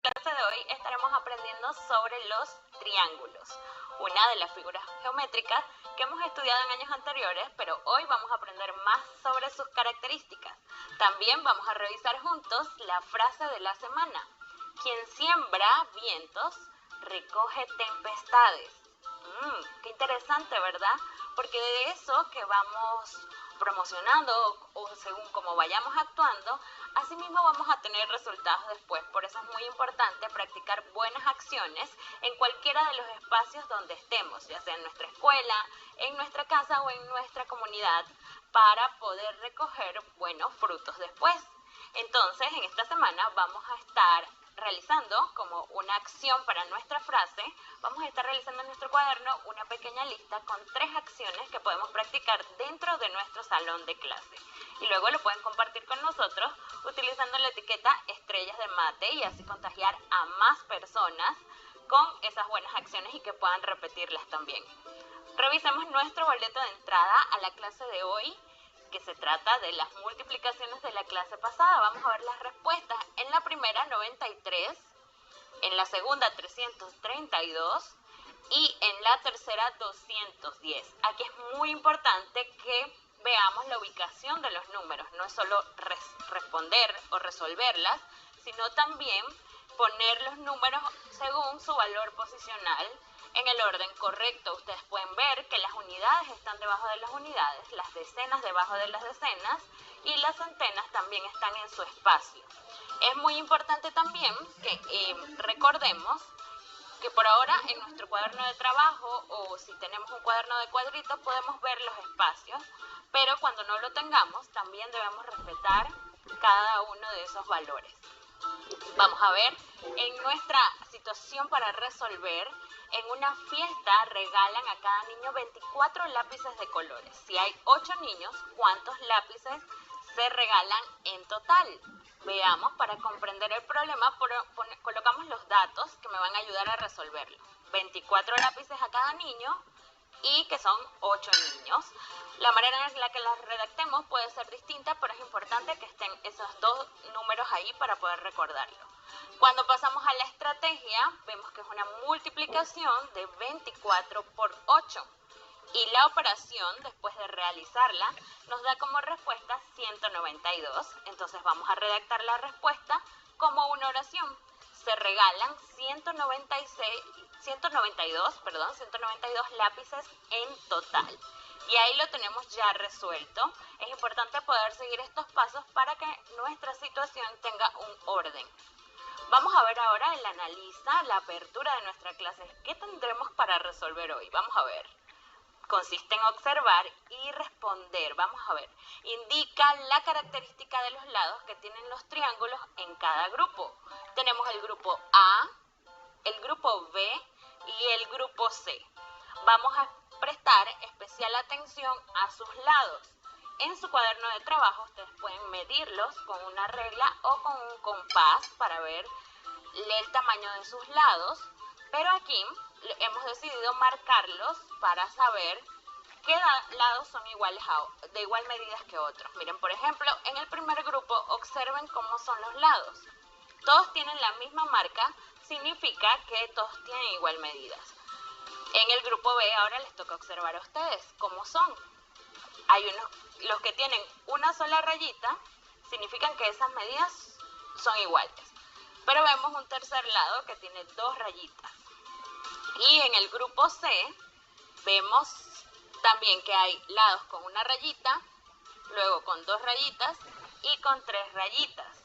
clase de hoy estaremos aprendiendo sobre los triángulos, una de las figuras geométricas que hemos estudiado en años anteriores, pero hoy vamos a aprender más sobre sus características. También vamos a revisar juntos la frase de la semana. Quien siembra vientos, recoge tempestades. Qué interesante, ¿verdad? Porque de eso que vamos promocionando o según como vayamos actuando, así mismo vamos a tener resultados después. Por eso es muy importante practicar buenas acciones en cualquiera de los espacios donde estemos, ya sea en nuestra escuela, en nuestra casa o en nuestra comunidad, para poder recoger buenos frutos después. Entonces, en esta semana vamos a estar realizando como una acción para nuestra frase, vamos a estar realizando en nuestro cuaderno una pequeña lista con 3 acciones que podemos practicar dentro de nuestro salón de clase. Y luego lo pueden compartir con nosotros utilizando la etiqueta estrellas de mate y así contagiar a más personas con esas buenas acciones y que puedan repetirlas también. Revisemos nuestro boleto de entrada a la clase de hoy, que se trata de las multiplicaciones de la clase pasada. Vamos a ver las respuestas. En la primera, 93, en la segunda, 332 y en la tercera, 210. Aquí es muy importante que veamos la ubicación de los números. No es solo responder o resolverlas, sino también poner los números según su valor posicional en el orden correcto. Ustedes pueden ver que las unidades están debajo de las unidades, las decenas debajo de las decenas y las centenas también están en su espacio. Es muy importante también que recordemos que por ahora en nuestro cuaderno de trabajo o si tenemos un cuaderno de cuadritos podemos ver los espacios, pero cuando no lo tengamos también debemos respetar cada uno de esos valores. Vamos a ver, en nuestra situación para resolver, en una fiesta regalan a cada niño 24 lápices de colores. Si hay 8 niños, ¿cuántos lápices se regalan en total? Veamos, para comprender el problema, colocamos los datos que me van a ayudar a resolverlo. 24 lápices a cada niño y que son 8 niños. La manera en la que las redactemos puede ser distinta, pero es importante que estén esos 2 números ahí para poder recordarlo. Cuando pasamos a la estrategia, vemos que es una multiplicación de 24 por 8. Y la operación, después de realizarla, nos da como respuesta 192. Entonces vamos a redactar la respuesta como una oración. Se regalan 192 lápices en total. Y ahí lo tenemos ya resuelto. Es importante poder seguir estos pasos para que nuestra situación tenga un orden. Vamos a ver ahora el analiza, la apertura de nuestra clase. ¿Qué tendremos para resolver hoy? Vamos a ver. Consiste en observar y responder. Vamos a ver. Indica la característica de los lados que tienen los triángulos en cada grupo. Tenemos el grupo A, el grupo B y el grupo C. Vamos a prestar especial atención a sus lados. En su cuaderno de trabajo ustedes pueden medirlos con una regla o con un compás para ver el tamaño de sus lados, pero aquí hemos decidido marcarlos para saber qué lados son de igual medida que otros. Miren, por ejemplo, en el primer grupo observen cómo son los lados. Todos tienen la misma marca, significa que todos tienen igual medidas. En el grupo B ahora les toca observar a ustedes cómo son. Los que tienen una sola rayita, significan que esas medidas son iguales. Pero vemos un tercer lado que tiene 2 rayitas. Y en el grupo C vemos también que hay lados con una rayita, luego con 2 rayitas y con 3 rayitas.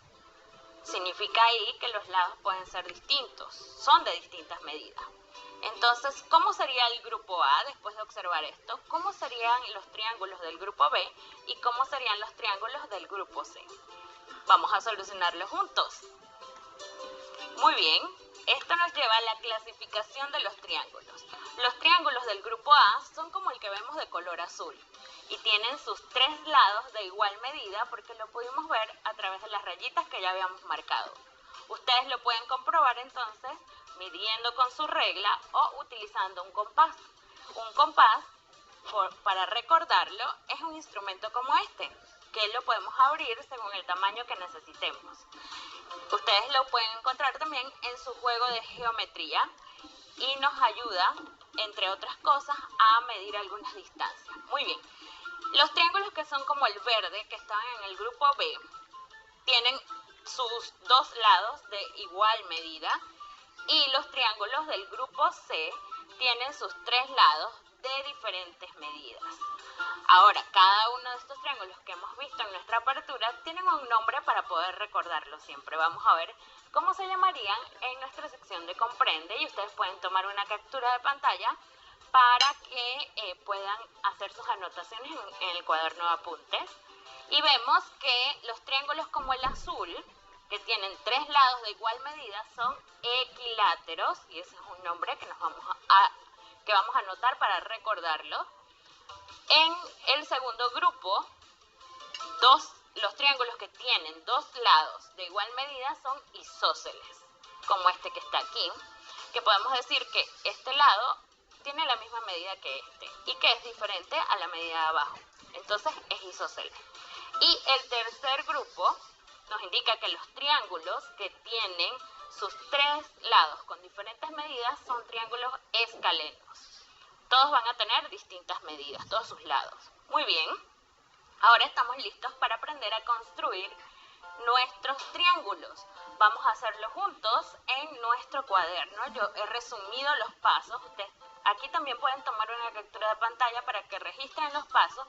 Significa ahí que los lados pueden ser distintos, son de distintas medidas. Entonces, ¿cómo sería el grupo A después de observar esto? ¿Cómo serían los triángulos del grupo B? ¿Y cómo serían los triángulos del grupo C? Vamos a solucionarlo juntos. Muy bien, esto nos lleva a la clasificación de los triángulos. Los triángulos del grupo A son como el que vemos de color azul y tienen sus 3 lados de igual medida porque lo pudimos ver a través de las rayitas que ya habíamos marcado. Ustedes lo pueden comprobar entonces midiendo con su regla o utilizando un compás. Un compás, para recordarlo, es un instrumento como este, que lo podemos abrir según el tamaño que necesitemos. Ustedes lo pueden encontrar también en su juego de geometría y nos ayuda, entre otras cosas, a medir algunas distancias. Muy bien. Los triángulos que son como el verde, que están en el grupo B, tienen sus dos lados de igual medida, y los triángulos del grupo C tienen sus tres lados de diferentes medidas. Ahora, cada uno de estos triángulos que hemos visto en nuestra apertura tienen un nombre para poder recordarlo siempre. Vamos a ver cómo se llamarían en nuestra sección de Comprende, y ustedes pueden tomar una captura de pantalla para que puedan hacer sus anotaciones en el cuaderno de apuntes. Y vemos que los triángulos como el azul, que tienen tres lados de igual medida, son equiláteros, y ese es un nombre que vamos a anotar para recordarlo. En el segundo grupo, los triángulos que tienen dos lados de igual medida son isósceles, como este que está aquí, que podemos decir que este lado tiene la misma medida que este y que es diferente a la medida de abajo, entonces es isósceles. Y el tercer grupo nos indica que los triángulos que tienen sus tres lados con diferentes medidas son triángulos escalenos. Todos van a tener distintas medidas, todos sus lados. Muy bien, ahora estamos listos para aprender a construir nuestros triángulos. Vamos a hacerlo juntos en nuestro cuaderno. Yo he resumido los pasos. Ustedes aquí también pueden tomar una captura de pantalla para que registren los pasos,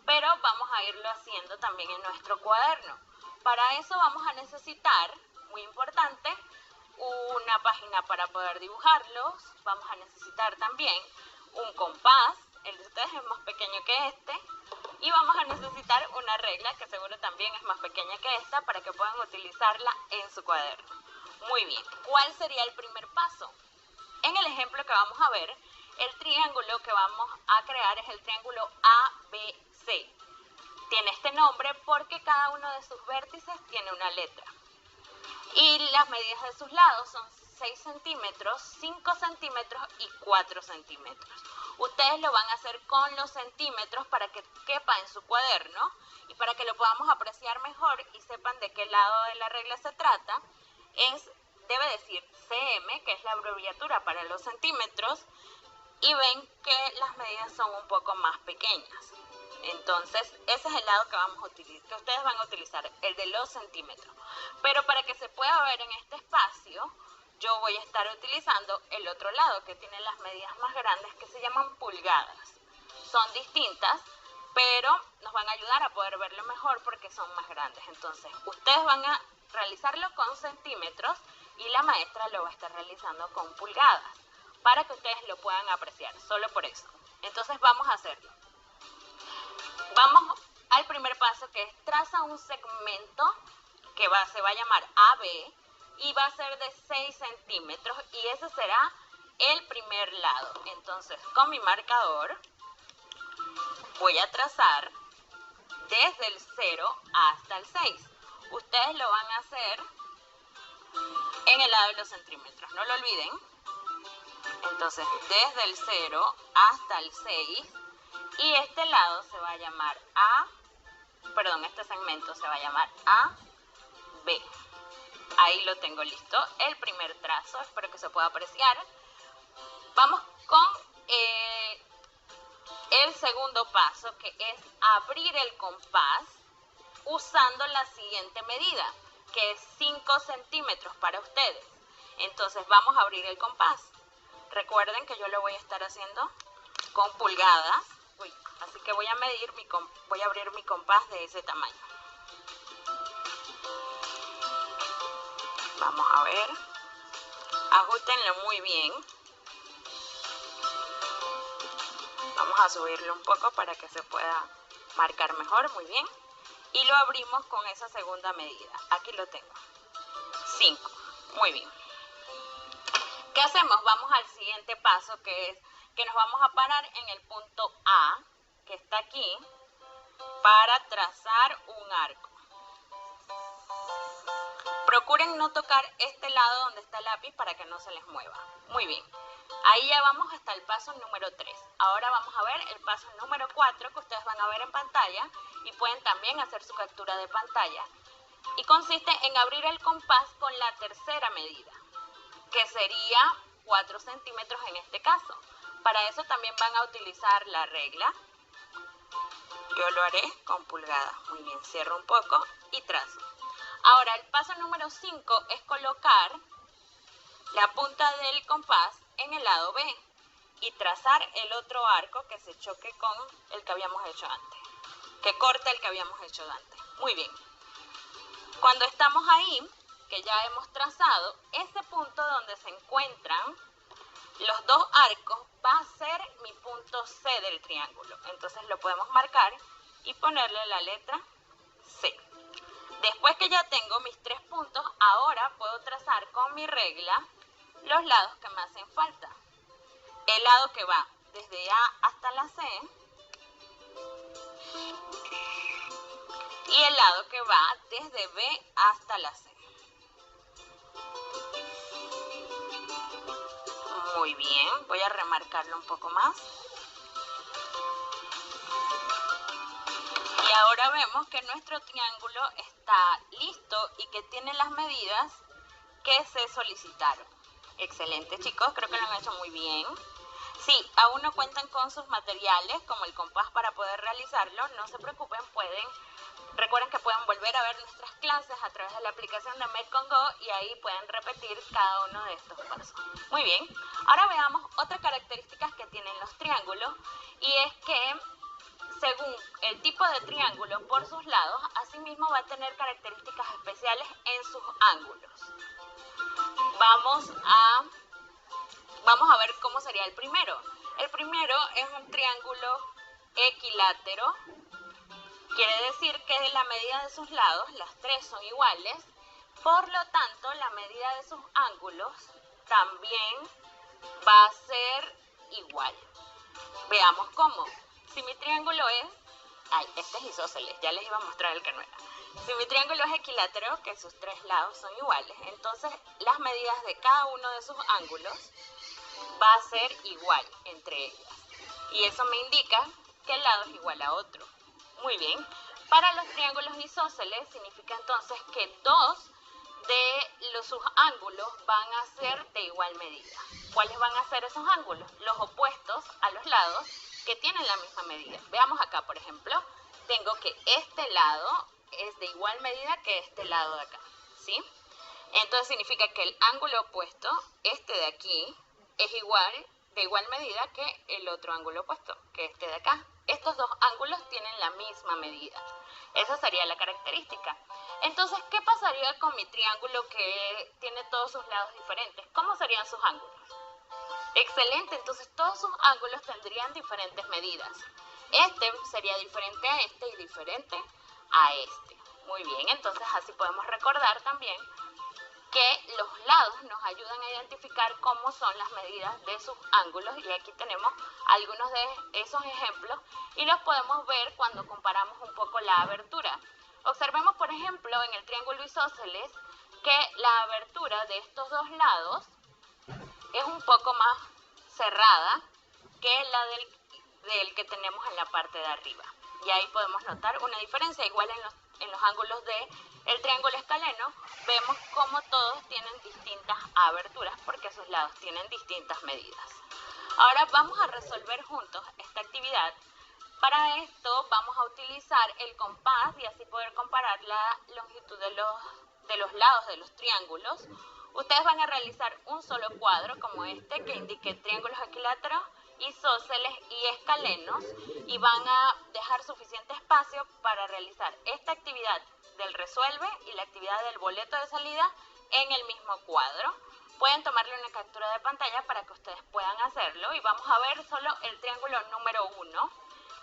pero vamos a irlo haciendo también en nuestro cuaderno. Para eso vamos a necesitar, muy importante, una página para poder dibujarlos. Vamos a necesitar también un compás, el de ustedes es más pequeño que este, y vamos a necesitar una regla que seguro también es más pequeña que esta para que puedan utilizarla en su cuaderno. Muy bien, ¿cuál sería el primer paso? En el ejemplo que vamos a ver, el triángulo que vamos a crear es el triángulo ABC. Tiene este nombre porque cada uno de sus vértices tiene una letra. Y las medidas de sus lados son 6 centímetros, 5 centímetros y 4 centímetros. Ustedes lo van a hacer con los centímetros para que quepa en su cuaderno y para que lo podamos apreciar mejor y sepan de qué lado de la regla se trata. Debe decir cm, que es la abreviatura para los centímetros, y ven que las medidas son un poco más pequeñas. Entonces, ese es el lado que ustedes van a utilizar, el de los centímetros. Pero para que se pueda ver en este espacio, yo voy a estar utilizando el otro lado, que tiene las medidas más grandes, que se llaman pulgadas. Son distintas, pero nos van a ayudar a poder verlo mejor porque son más grandes. Entonces, ustedes van a realizarlo con centímetros y la maestra lo va a estar realizando con pulgadas, para que ustedes lo puedan apreciar, solo por eso. Entonces, vamos a hacerlo. Vamos al primer paso, que es traza un segmento que se va a llamar AB y va a ser de 6 centímetros y ese será el primer lado. Entonces, con mi marcador voy a trazar desde el 0 hasta el 6. Ustedes lo van a hacer en el lado de los centímetros, no lo olviden. Entonces, desde el 0 hasta el 6. Y este lado se va a llamar este segmento se va a llamar AB. Ahí lo tengo listo, el primer trazo, espero que se pueda apreciar. Vamos con el segundo paso, que es abrir el compás usando la siguiente medida, que es 5 centímetros para ustedes. Entonces vamos a abrir el compás. Recuerden que yo lo voy a estar haciendo con pulgadas. Así que voy a abrir mi compás de ese tamaño. Vamos a ver. Ajustenlo muy bien. Vamos a subirlo un poco para que se pueda marcar mejor, muy bien. Y lo abrimos con esa segunda medida. Aquí lo tengo. 5. Muy bien. ¿Qué hacemos? Vamos al siguiente paso, que es que nos vamos a parar en el punto A, que está aquí, para trazar un arco. Procuren no tocar este lado donde está el lápiz para que no se les mueva. Muy bien. Ahí ya vamos hasta el paso número 3. Ahora vamos a ver el paso número 4, que ustedes van a ver en pantalla y pueden también hacer su captura de pantalla. y consiste en abrir el compás con la tercera medida, que sería 4 centímetros en este caso. Para eso también van a utilizar la regla. Yo lo haré con pulgadas. Muy bien, cierro un poco y trazo. Ahora, el paso número 5 es colocar la punta del compás en el lado B y trazar el otro arco que se choque con el que habíamos hecho antes, que corte el que habíamos hecho antes. Muy bien. Cuando estamos ahí, que ya hemos trazado, ese punto donde se encuentran los dos arcos va a ser mi punto C del triángulo. Entonces lo podemos marcar y ponerle la letra C. Después que ya tengo mis 3 puntos, ahora puedo trazar con mi regla los lados que me hacen falta. El lado que va desde A hasta la C y el lado que va desde B hasta la C. Muy bien, voy a remarcarlo un poco más. Y ahora vemos que nuestro triángulo está listo y que tiene las medidas que se solicitaron. Excelente, chicos, creo que lo han hecho muy bien. Si aún no cuentan con sus materiales, como el compás para poder realizarlo, no se preocupen, recuerden que pueden volver a ver nuestras clases a través de la aplicación de MedConGo y ahí pueden repetir cada uno de estos pasos. Muy bien, ahora veamos otras características que tienen los triángulos, y es que según el tipo de triángulo por sus lados, asimismo va a tener características especiales en sus ángulos. Vamos a ver cómo sería el primero. El primero es un triángulo equilátero. Quiere decir que la medida de sus lados, las 3 son iguales. Por lo tanto, la medida de sus ángulos también va a ser igual. Veamos cómo. Si mi triángulo es... este es isósceles, ya les iba a mostrar el que no era. Si mi triángulo es equilátero, que sus 3 lados son iguales, entonces las medidas de cada uno de sus ángulos va a ser igual entre ellas. Y eso me indica que el lado es igual a otro. Muy bien. Para los triángulos isósceles significa entonces que 2 de sus ángulos van a ser de igual medida. ¿Cuáles van a ser esos ángulos? Los opuestos a los lados que tienen la misma medida. Veamos acá, por ejemplo, tengo que este lado es de igual medida que este lado de acá, ¿sí? Entonces significa que el ángulo opuesto, este de aquí, es de igual medida que el otro ángulo opuesto, que este de acá. Estos dos ángulos tienen la misma medida. Esa sería la característica. Entonces, ¿qué pasaría con mi triángulo que tiene todos sus lados diferentes? ¿Cómo serían sus ángulos? Excelente, entonces todos sus ángulos tendrían diferentes medidas. Este sería diferente a este y diferente a este. Muy bien, entonces así podemos recordar también que los lados nos ayudan a identificar cómo son las medidas de sus ángulos, y aquí tenemos algunos de esos ejemplos y los podemos ver cuando comparamos un poco la abertura. Observemos, por ejemplo, en el triángulo isósceles que la abertura de estos dos lados es un poco más cerrada que la del que tenemos en la parte de arriba. Y ahí podemos notar una diferencia. Igual en los ángulos del triángulo escaleno, vemos cómo todos tienen distintas aberturas porque sus lados tienen distintas medidas. Ahora vamos a resolver juntos esta actividad. Para esto vamos a utilizar el compás y así poder comparar la longitud de los lados de los triángulos. Ustedes van a realizar un solo cuadro como este que indique triángulos equiláteros, isósceles y escalenos, y van a dejar suficiente espacio para realizar esta actividad del resuelve y la actividad del boleto de salida en el mismo cuadro. Pueden tomarle una captura de pantalla para que ustedes puedan hacerlo, y vamos a ver solo el triángulo número 1,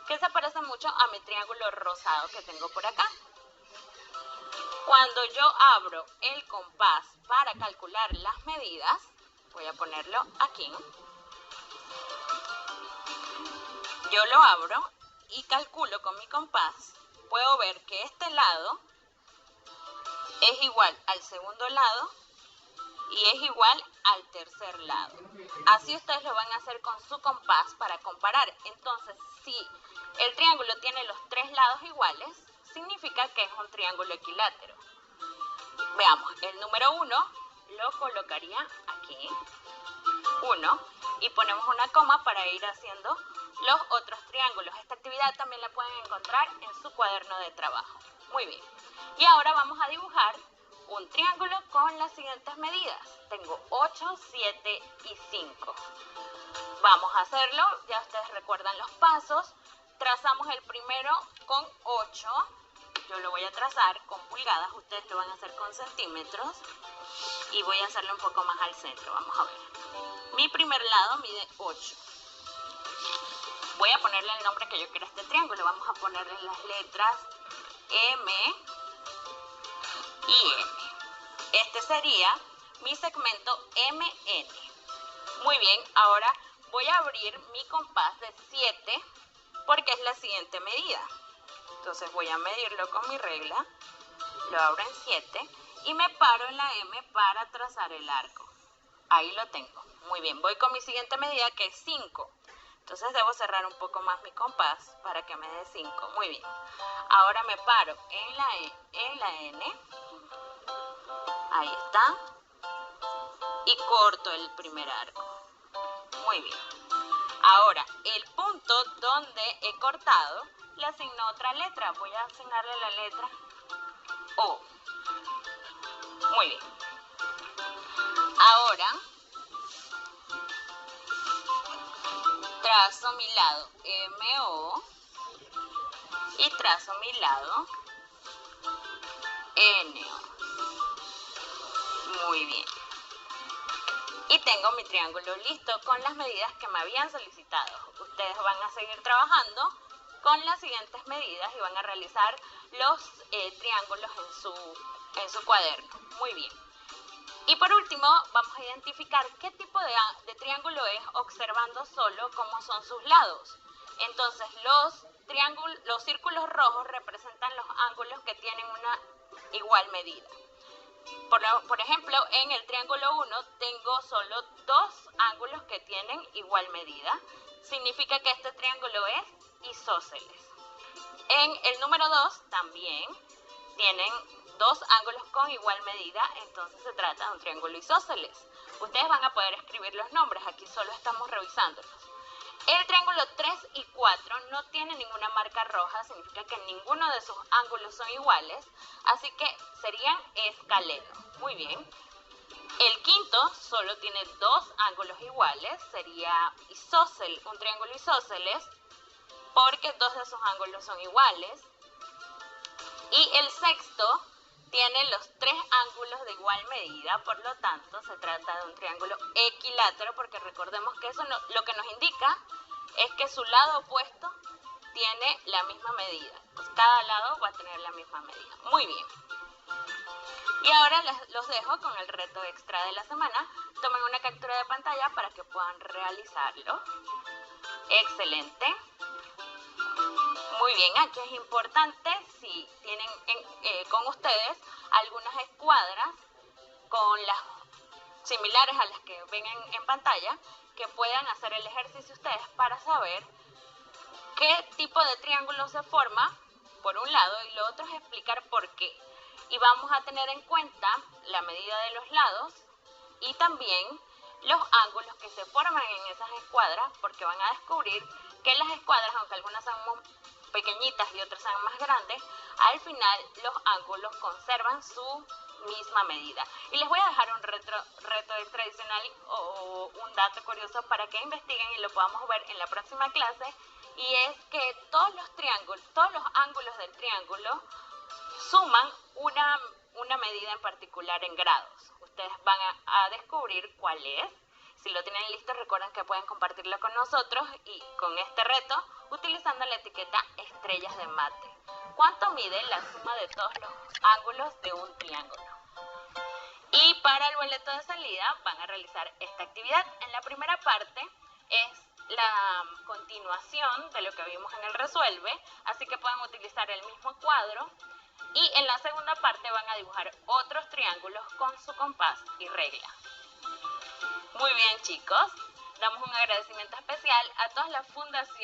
que se parece mucho a mi triángulo rosado que tengo por acá. Cuando yo abro el compás para calcular las medidas, voy a ponerlo aquí. Yo lo abro y calculo con mi compás. Puedo ver que este lado es igual al segundo lado y es igual al tercer lado. Así ustedes lo van a hacer con su compás para comparar. Entonces, si el triángulo tiene los 3 lados iguales, significa que es un triángulo equilátero. Veamos, el número 1 lo colocaría aquí, 1, y ponemos una coma para ir haciendo los otros triángulos. Esta actividad también la pueden encontrar en su cuaderno de trabajo. Muy bien. Y ahora vamos a dibujar un triángulo con las siguientes medidas. Tengo 8, 7 y 5. Vamos a hacerlo, ya ustedes recuerdan los pasos. Trazamos el primero con 8. Yo lo voy a trazar con pulgadas, ustedes lo van a hacer con centímetros. Y voy a hacerlo un poco más al centro, vamos a ver. Mi primer lado mide 8. Voy a ponerle el nombre que yo quiero a este triángulo. Vamos a ponerle las letras M y N. Este sería mi segmento MN. Muy bien, ahora voy a abrir mi compás de 7 porque es la siguiente medida. Entonces voy a medirlo con mi regla, lo abro en 7 y me paro en la M para trazar el arco. Ahí lo tengo. Muy bien, voy con mi siguiente medida que es 5. Entonces debo cerrar un poco más mi compás para que me dé 5. Muy bien. Ahora me paro en la N. Ahí está. Y corto el primer arco. Muy bien. Ahora, el punto donde he cortado, le asigno otra letra. Voy a asignarle la letra O. Muy bien. Ahora, trazo mi lado MO y trazo mi lado NO. Muy bien. Y tengo mi triángulo listo con las medidas que me habían solicitado. Ustedes van a seguir trabajando con las siguientes medidas y van a realizar los triángulos en su cuaderno. Muy bien. Y por último, vamos a identificar qué tipo de triángulo es observando solo cómo son sus lados. Entonces, los círculos rojos representan los ángulos que tienen una igual medida. Por ejemplo, en el triángulo 1 tengo solo 2 ángulos que tienen igual medida. Significa que este triángulo es isósceles. En el número 2 también tienen 2 ángulos con igual medida, entonces se trata de un triángulo isósceles. Ustedes van a poder escribir los nombres, aquí solo estamos revisándolos. El triángulo 3 y 4 no tiene ninguna marca roja, significa que ninguno de sus ángulos son iguales, así que serían escalenos. Muy bien. El quinto solo tiene 2 ángulos iguales, sería un triángulo isósceles, porque 2 de sus ángulos son iguales. Y el sexto tiene los 3 ángulos de igual medida, por lo tanto se trata de un triángulo equilátero, porque recordemos que eso lo que nos indica es que su lado opuesto tiene la misma medida. Pues cada lado va a tener la misma medida. Muy bien. Y ahora los dejo con el reto extra de la semana. Tomen una captura de pantalla para que puedan realizarlo. Excelente. Muy bien, aquí es importante si tienen con ustedes algunas escuadras con las similares a las que ven en pantalla, que puedan hacer el ejercicio ustedes para saber qué tipo de triángulo se forma por un lado y lo otro es explicar por qué. Y vamos a tener en cuenta la medida de los lados y también los ángulos que se forman en esas escuadras, porque van a descubrir que las escuadras, aunque algunas son pequeñitas y otras sean más grandes, al final los ángulos conservan su misma medida. Y les voy a dejar un reto extra adicional o un dato curioso para que investiguen y lo podamos ver en la próxima clase, y es que todos los ángulos del triángulo suman una medida en particular en grados. Ustedes van a descubrir cuál es. Si lo tienen listo, recuerden que pueden compartirlo con nosotros y con este reto utilizando la etiqueta estrellas de mate. ¿Cuánto mide la suma de todos los ángulos de un triángulo? Y para el boleto de salida van a realizar esta actividad. En la primera parte es la continuación de lo que vimos en el resuelve, así que pueden utilizar el mismo cuadro. Y en la segunda parte van a dibujar otros triángulos con su compás y regla. Muy bien, chicos, damos un agradecimiento especial a todas las fundaciones